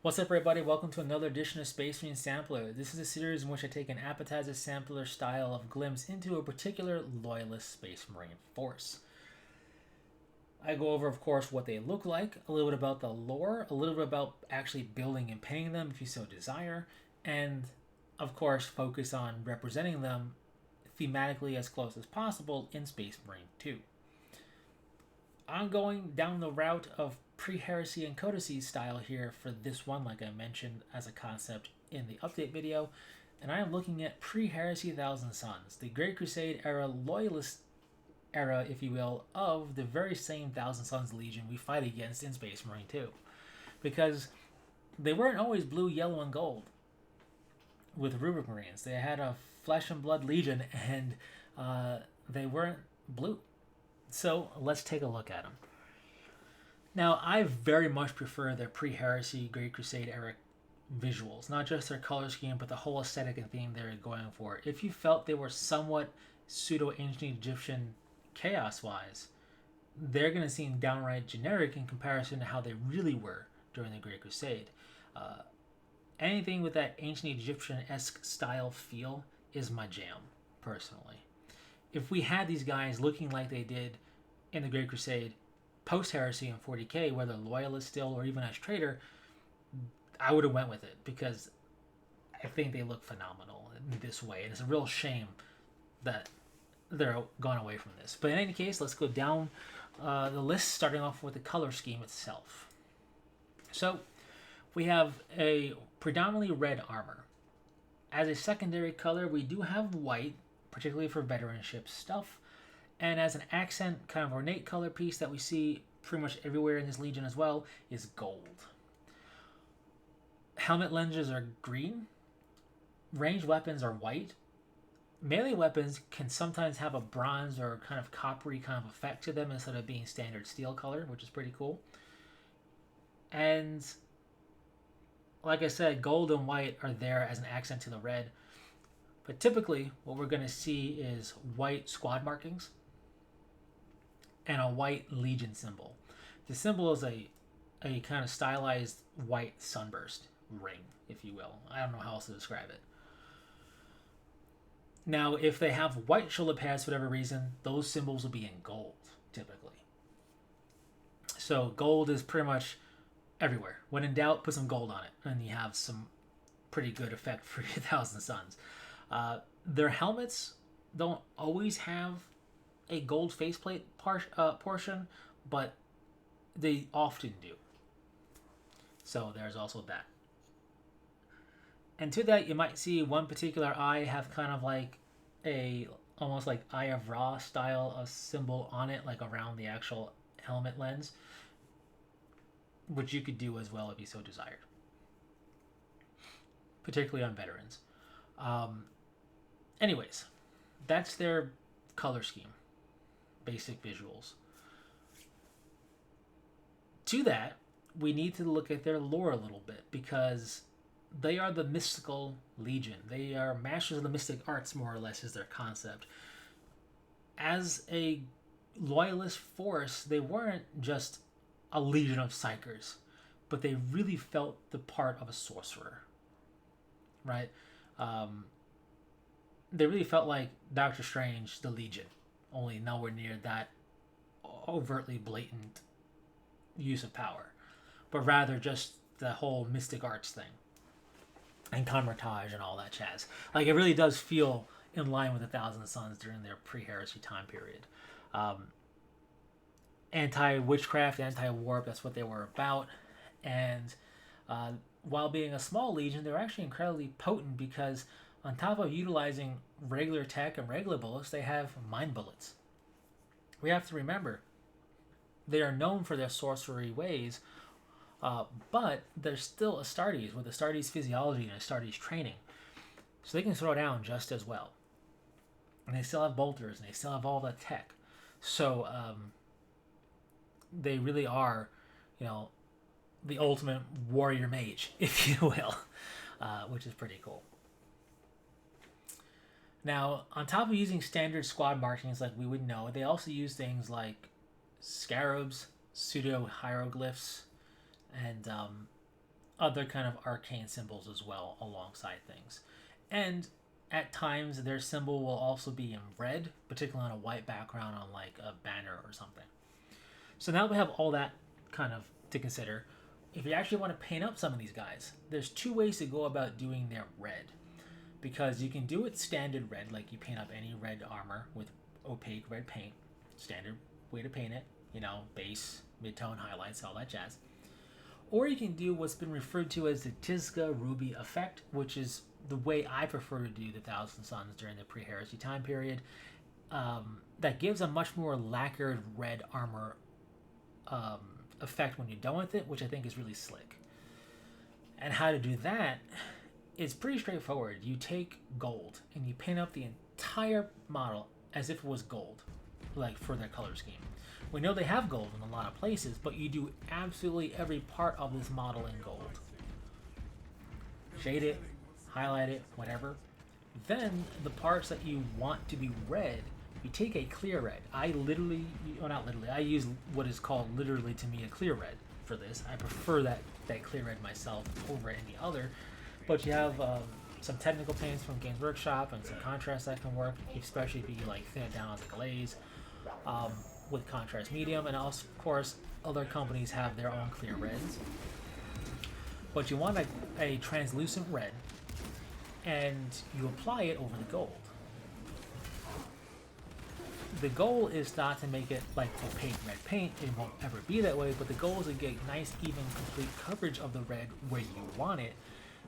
What's up, everybody? Welcome to another edition of Space Marine Sampler. This is a series in which I take an appetizer sampler style of glimpse into a particular Loyalist Space Marine force. I go over, of course, what they look like, a little bit about the lore, a little bit about actually building and painting them if you so desire, and, of course, focus on representing them thematically as close as possible in Space Marine 2. I'm going down the route of Pre-Heresy and Codices style here for this one, like I mentioned as a concept in the update video, and I am looking at Pre-Heresy Thousand Sons, the Great Crusade era Loyalist era, if you will, of the very same Thousand Sons Legion we fight against in Space Marine 2. Because they weren't always blue, yellow, and gold with Rubric Marines. They had a flesh and blood legion, and they weren't blue. So let's take a look at them. Now, I very much prefer their Pre-Heresy Great Crusade era visuals, not just their color scheme, but the whole aesthetic and theme they're going for. If you felt they were somewhat pseudo-ancient Egyptian chaos-wise, they're going to seem downright generic in comparison to how they really were during the Great Crusade. Anything with that ancient Egyptian-esque style feel is my jam, personally. If we had these guys looking like they did in the Great Crusade, post-Heresy and 40k, whether Loyalist still or even as Traitor, I would have went with it because I think they look phenomenal in this way. And it's a real shame that they're gone away from this. But in any case, let's go down the list, starting off with the color scheme itself. So we have a predominantly red armor. As a secondary color, we do have white, particularly for veteranship stuff. And as an accent, kind of ornate color piece that we see pretty much everywhere in this Legion as well, is gold. Helmet lenses are green. Ranged weapons are white. Melee weapons can sometimes have a bronze or kind of coppery kind of effect to them instead of being standard steel color, which is pretty cool. And like I said, gold and white are there as an accent to the red. But typically, what we're going to see is white squad markings and a white Legion symbol. The symbol is a kind of stylized white sunburst ring, if you will. I don't know how else to describe it. Now, if they have white shoulder pads for whatever reason, those symbols will be in gold, typically. So gold is pretty much everywhere. When in doubt, put some gold on it, and you have some pretty good effect for your Thousand Sons. Their helmets don't always have a gold faceplate portion, but they often do. So there's also that. And to that, you might see one particular eye have kind of like a almost like Eye of Ra style of symbol on it, like around the actual helmet lens, which you could do as well if you so desired, particularly on veterans. Anyways, that's their color scheme, basic visuals. To that, we need to look at their lore a little bit because they are the mystical legion. They are masters of the mystic arts, more or less, is their concept. As a loyalist force, they weren't just a legion of psychers, but they really felt the part of a sorcerer, right? They really felt like Doctor Strange, the Legion, only nowhere near that overtly blatant use of power, but rather just the whole mystic arts thing and Convertage and all that jazz. Like, it really does feel in line with the Thousand Sons during their pre-heresy time period. Anti-witchcraft, anti-warp, that's what they were about. And while being a small legion, they were actually incredibly potent because on top of utilizing regular tech and regular bullets, they have mind bullets. We have to remember, they are known for their sorcery ways, but they're still Astartes with Astartes physiology and Astartes training. So they can throw down just as well. And they still have bolters, and they still have all that tech. So they really are, the ultimate warrior mage, if you will, which is pretty cool. Now, on top of using standard squad markings like we would know, they also use things like scarabs, pseudo hieroglyphs, and other kind of arcane symbols as well alongside things. And at times their symbol will also be in red, particularly on a white background on like a banner or something. So now we have all that kind of to consider. If you actually want to paint up some of these guys, there's two ways to go about doing their red. Because you can do it standard red, like you paint up any red armor with opaque red paint. Standard way to paint it, base, mid-tone, highlights, all that jazz. Or you can do what's been referred to as the Tizca Ruby effect, which is the way I prefer to do the Thousand Suns during the Pre-Heresy time period. That gives a much more lacquered red armor effect when you're done with it, which I think is really slick. And how to do that is pretty straightforward. You take gold and you paint up the entire model as if it was gold, like for their color scheme. We know they have gold in a lot of places, but you do absolutely every part of this model in gold. Shade it, highlight it, whatever. Then the parts that you want to be red, you take a clear red. I use what is called literally to me a clear red for this. I prefer that clear red myself over any other. But you have some technical paints from Games Workshop and some contrast that can work, especially if you like thin it down as a glaze with contrast medium. And also, of course, other companies have their own clear reds. But you want a translucent red, and you apply it over the gold. The goal is not to make it like opaque red paint. It won't ever be that way, but the goal is to get nice, even, complete coverage of the red where you want it.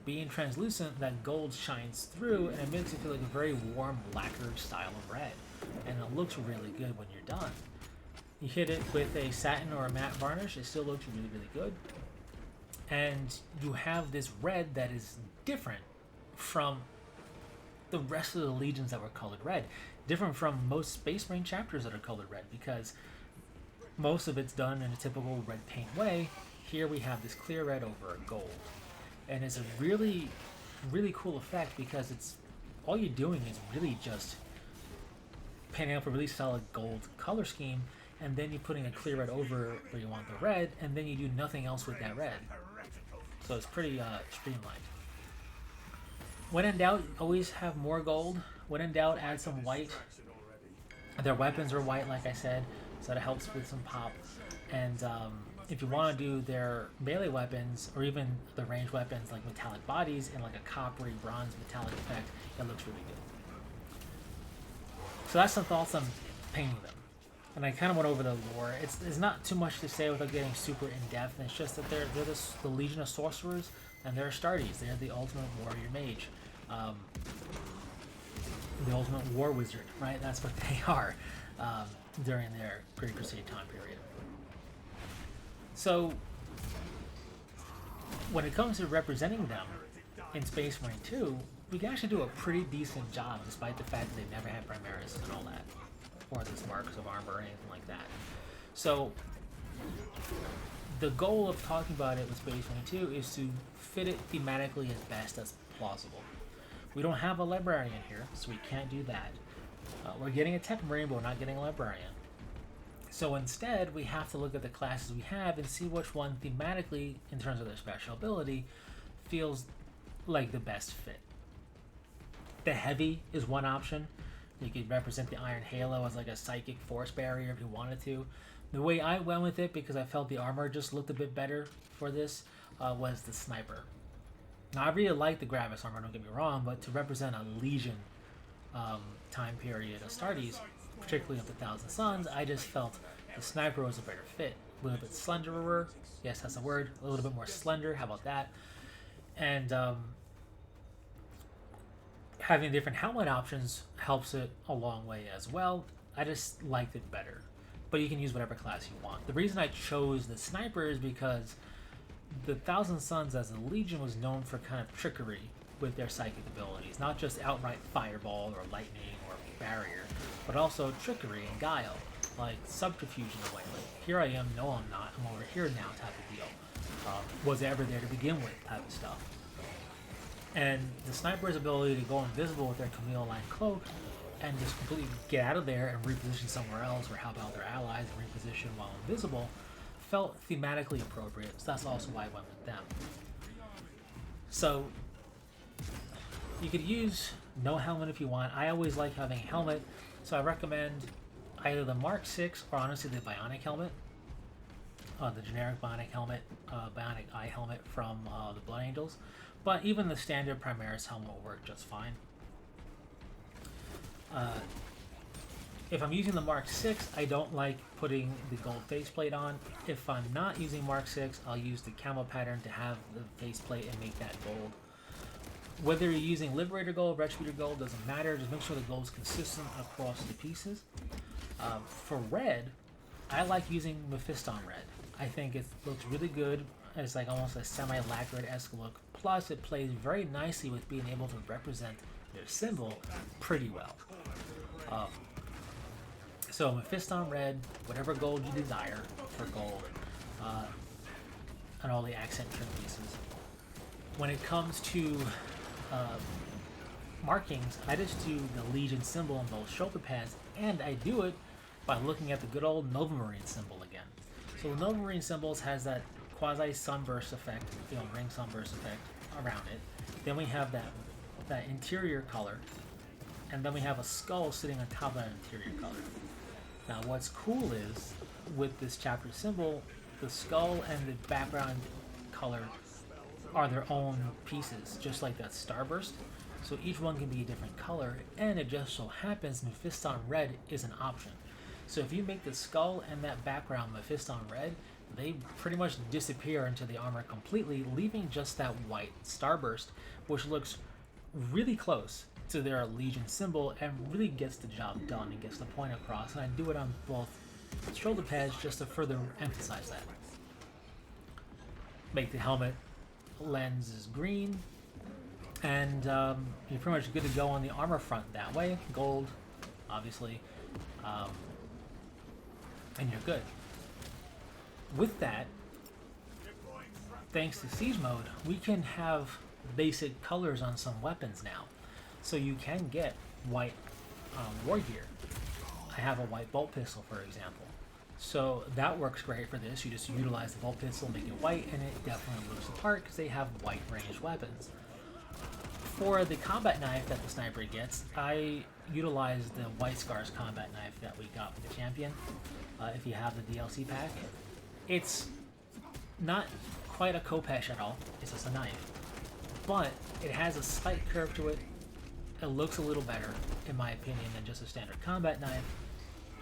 Being translucent, that gold shines through, and it makes it feel like a very warm, lacquered style of red. And it looks really good when you're done. You hit it with a satin or a matte varnish, it still looks really, really good. And you have this red that is different from the rest of the legions that were colored red. Different from most Space Marine chapters that are colored red, because most of it's done in a typical red paint way. Here we have this clear red over a gold. And it's a really, really cool effect, because it's all you're doing is really just painting up a really solid gold color scheme, and then you're putting a clear red over where you want the red, and then you do nothing else with that red. So it's pretty streamlined. When in doubt, always have more gold. When in doubt, add some white. Their weapons are white, like I said, so that helps with some pop. And if you want to do their melee weapons, or even the ranged weapons like metallic bodies and like a coppery bronze metallic effect, it looks really good. So that's some thoughts on painting them. And I kind of went over the lore. There's not too much to say without getting super in-depth. It's just that they're the Legion of Sorcerers, and they're Astartes. They're the ultimate warrior mage. The ultimate war wizard, right? That's what they are during their Pre-Crusade time period. So, when it comes to representing them in Space Marine 2, we can actually do a pretty decent job, despite the fact that they've never had Primaris and all that, or this marks of armor or anything like that. So, the goal of talking about it with Space Marine 2 is to fit it thematically as best as plausible. We don't have a librarian here, so we can't do that. We're getting a Tech Marine, but we're not getting a librarian. So instead, we have to look at the classes we have and see which one thematically, in terms of their special ability, feels like the best fit. The Heavy is one option. You could represent the Iron Halo as like a psychic force barrier if you wanted to. The way I went with it, because I felt the armor just looked a bit better for this, was the Sniper. Now, I really like the Gravis armor, don't get me wrong, but to represent a Legion time period of Astartes, particularly of the Thousand Suns, I just felt the Sniper was a better fit. A little bit slenderer, yes, that's a word, a little bit more slender, how about that? And having different helmet options helps it a long way as well. I just liked it better. But you can use whatever class you want. The reason I chose the Sniper is because the Thousand Suns as a Legion was known for kind of trickery with their psychic abilities. Not just outright fireball or lightning or barrier, but also trickery and guile, like subterfuge in a way. Like, here I am, no I'm not, I'm over here now type of deal. Was I ever there to begin with type of stuff. And the Sniper's ability to go invisible with their Camille Line cloak and just completely get out of there and reposition somewhere else, or help out their allies and reposition while invisible, felt thematically appropriate, so that's also why I went with them. So you could use no helmet if you want. I always like having a helmet, so I recommend either the Mark 6 or honestly the Bionic helmet. The generic Bionic helmet, Bionic Eye helmet from the Blood Angels. But even the standard Primaris helmet will work just fine. If I'm using the Mark 6, I don't like putting the gold faceplate on. If I'm not using Mark 6, I'll use the camo pattern to have the faceplate and make that gold. Whether you're using Liberator Gold, Retributor Gold, doesn't matter. Just make sure the gold is consistent across the pieces. For red, I like using Mephiston red. I think it looks really good. It's like almost a semi-lacquered-esque look. Plus, it plays very nicely with being able to represent their symbol pretty well. So Mephiston red, whatever gold you desire for gold, and all the accent trim pieces. When it comes to markings, I just do the Legion symbol on both shoulder pads, and I do it by looking at the good old Nova Marine symbol again. So the Nova Marine symbols has that quasi sunburst effect, ring sunburst effect around it. Then we have that interior color, and then we have a skull sitting on top of that interior color. Now what's cool is, with this chapter symbol, the skull and the background color are their own pieces, just like that starburst. So each one can be a different color, and it just so happens Mephiston red is an option. So if you make the skull and that background Mephiston red, they pretty much disappear into the armor completely, leaving just that white starburst, which looks really close to their Legion symbol and really gets the job done and gets the point across. And I do it on both shoulder pads just to further emphasize that. Make the helmet lens is green, and you're pretty much good to go on the armor front that way. Gold, obviously, and you're good. With that, thanks to Siege Mode, we can have basic colors on some weapons now. So you can get white war gear. I have a white bolt pistol, for example. So that works great for this. You just utilize the bolt pistol, make it white, and it definitely looks the part because they have white ranged weapons. For the combat knife that the sniper gets, I utilize the White Scars combat knife that we got with the champion. If you have the DLC pack, it's not quite a Khopesh at all. It's just a knife, but it has a slight curve to it. It looks a little better, in my opinion, than just a standard combat knife.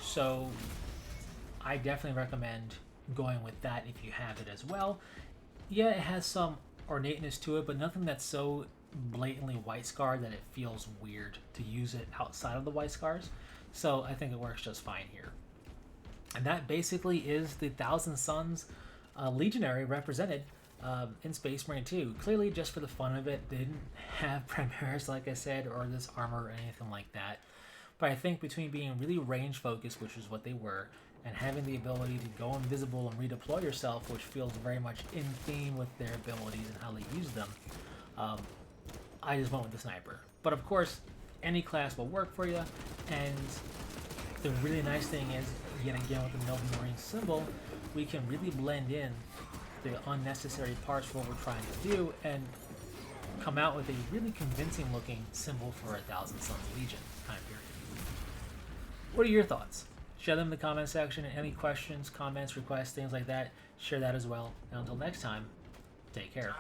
So I definitely recommend going with that if you have it as well. Yeah, it has some ornateness to it, but nothing that's so blatantly White Scar that it feels weird to use it outside of the White Scars. So I think it works just fine here. And that basically is the Thousand Suns Legionary represented in Space Marine 2. Clearly just for the fun of it. They didn't have Primaris, like I said, or this armor or anything like that. But I think between being really range focused, which is what they were, and having the ability to go invisible and redeploy yourself, which feels very much in theme with their abilities and how they use them, I just went with the sniper. But of course, any class will work for you, and the really nice thing is, yet again with the Nova Marine symbol, we can really blend in the unnecessary parts for what we're trying to do and come out with a really convincing looking symbol for a Thousand Suns Legion time period. What are your thoughts? Share them in the comment section, and any questions, comments, requests, things like that, share that as well. And until next time, take care.